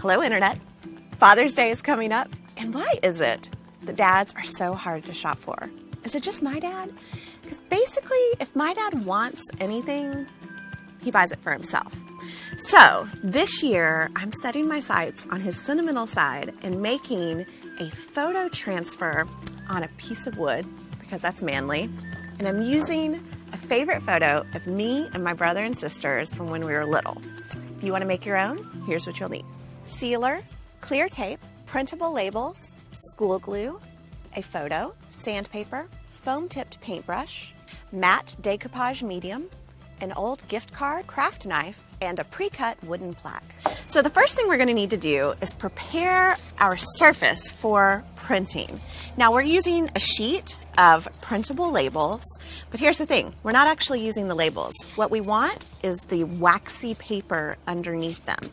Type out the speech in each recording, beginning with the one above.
Hello, Internet. Father's Day is coming up, and why is it that dads are so hard to shop for? Is it just my dad? Because basically, if my dad wants anything, he buys it for himself. So this year, I'm setting my sights on his sentimental side and making a photo transfer on a piece of wood, because that's manly, and I'm using a favorite photo of me and my brother and sisters from when we were little. If you want to make your own, here's what you'll need. Sealer, clear tape, printable labels, school glue, a photo, sandpaper, foam-tipped paintbrush, matte decoupage medium, an old gift card, craft knife, and a pre-cut wooden plaque. So the first thing we're going to need to do is prepare our surface for printing. Now we're using a sheet of printable labels, but here's the thing, we're not actually using the labels. What we want is the waxy paper underneath them.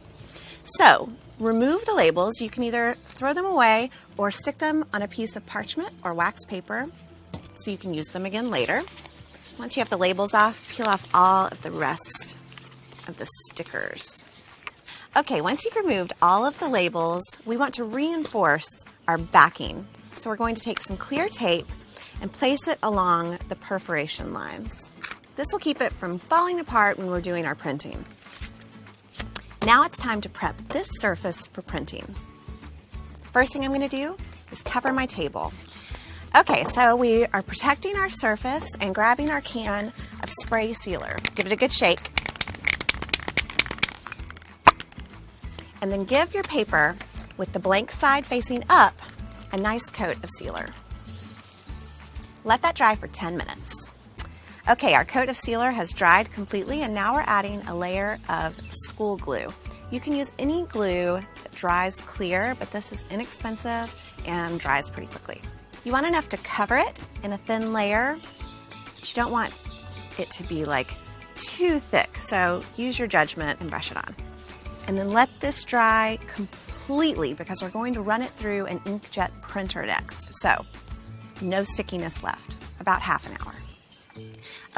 So remove the labels. You can either throw them away or stick them on a piece of parchment or wax paper so you can use them again later. Once you have the labels off, peel off all of the rest of the stickers. Okay, once you've removed all of the labels, we want to reinforce our backing. So we're going to take some clear tape and place it along the perforation lines. This will keep it from falling apart when we're doing our printing. Now it's time to prep this surface for printing. First thing I'm going to do is cover my table. Okay, so we are protecting our surface and grabbing our can of spray sealer. Give it a good shake. And then give your paper, with the blank side facing up, a nice coat of sealer. Let that dry for 10 minutes. Okay, our coat of sealer has dried completely, and now we're adding a layer of school glue. You can use any glue that dries clear, but this is inexpensive and dries pretty quickly. You want enough to cover it in a thin layer, but you don't want it to be like too thick, so use your judgment and brush it on. And then let this dry completely, because we're going to run it through an inkjet printer next. So no stickiness left, about half an hour.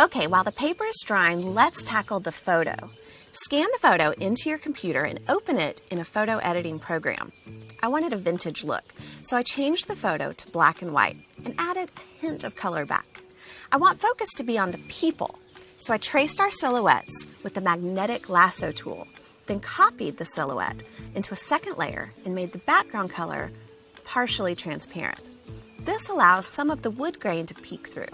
Okay, while the paper is drying, let's tackle the photo. Scan the photo into your computer and open it in a photo editing program. I wanted a vintage look, so I changed the photo to black and white and added a hint of color back. I want focus to be on the people, so I traced our silhouettes with the magnetic lasso tool, then copied the silhouette into a second layer and made the background color partially transparent. This allows some of the wood grain to peek through.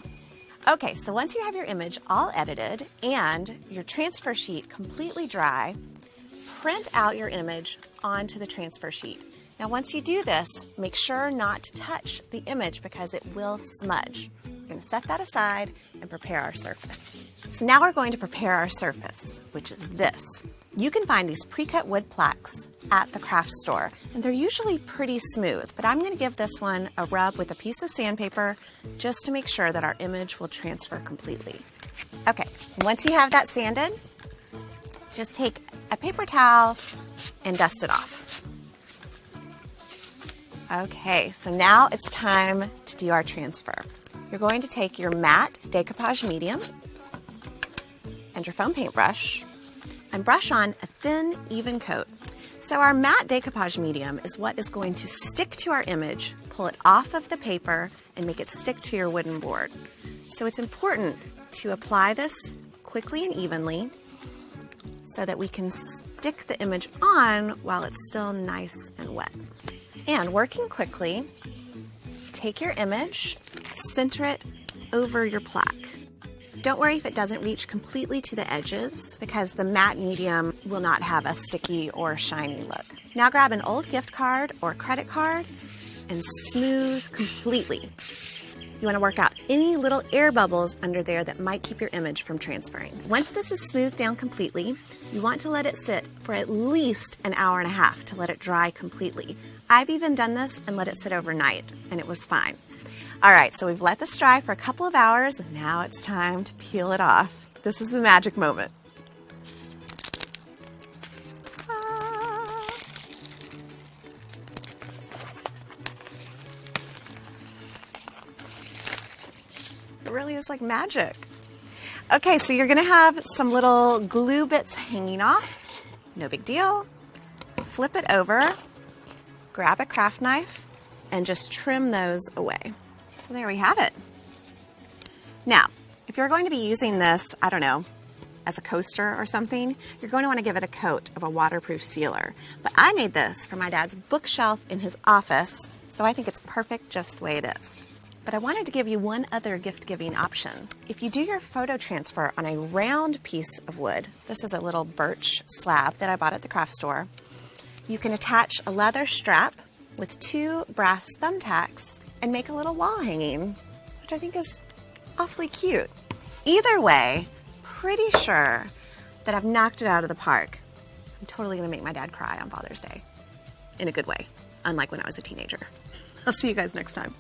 Okay, so once you have your image all edited and your transfer sheet completely dry, print out your image onto the transfer sheet. Now once you do this, make sure not to touch the image because it will smudge. We're going to set that aside and prepare our surface. So now we're going to prepare our surface, which is this. You can find these pre-cut wood plaques at the craft store, and they're usually pretty smooth, but I'm going to give this one a rub with a piece of sandpaper just to make sure that our image will transfer completely. Okay, once you have that sanded, just take a paper towel and dust it off. Okay, so now it's time to do our transfer. You're going to take your matte decoupage medium and your foam paintbrush and brush on a thin, even coat. So our matte decoupage medium is what is going to stick to our image, pull it off of the paper, and make it stick to your wooden board. So it's important to apply this quickly and evenly so that we can stick the image on while it's still nice and wet. And working quickly, take your image, center it over your plaque. Don't worry if it doesn't reach completely to the edges, because the matte medium will not have a sticky or shiny look. Now grab an old gift card or credit card and smooth completely. You want to work out any little air bubbles under there that might keep your image from transferring. Once this is smoothed down completely, you want to let it sit for at least an hour and a half to let it dry completely. I've even done this and let it sit overnight, and it was fine. All right, so we've let this dry for a couple of hours, and now it's time to peel it off. This is the magic moment. It really is like magic. Okay, so you're gonna have some little glue bits hanging off. No big deal. flip it over, grab a craft knife, and just trim those away. So there we have it. Now, if you're going to be using this, I don't know, as a coaster or something, you're going to want to give it a coat of a waterproof sealer. But I made this for my dad's bookshelf in his office, so I think it's perfect just the way it is. But I wanted to give you one other gift-giving option. If you do your photo transfer on a round piece of wood, this is a little birch slab that I bought at the craft store, you can attach a leather strap with 2 brass thumbtacks and make a little wall hanging, which I think is awfully cute. Either way, pretty sure that I've knocked it out of the park. I'm totally gonna make my dad cry on Father's Day, in a good way, unlike when I was a teenager. I'll see you guys next time.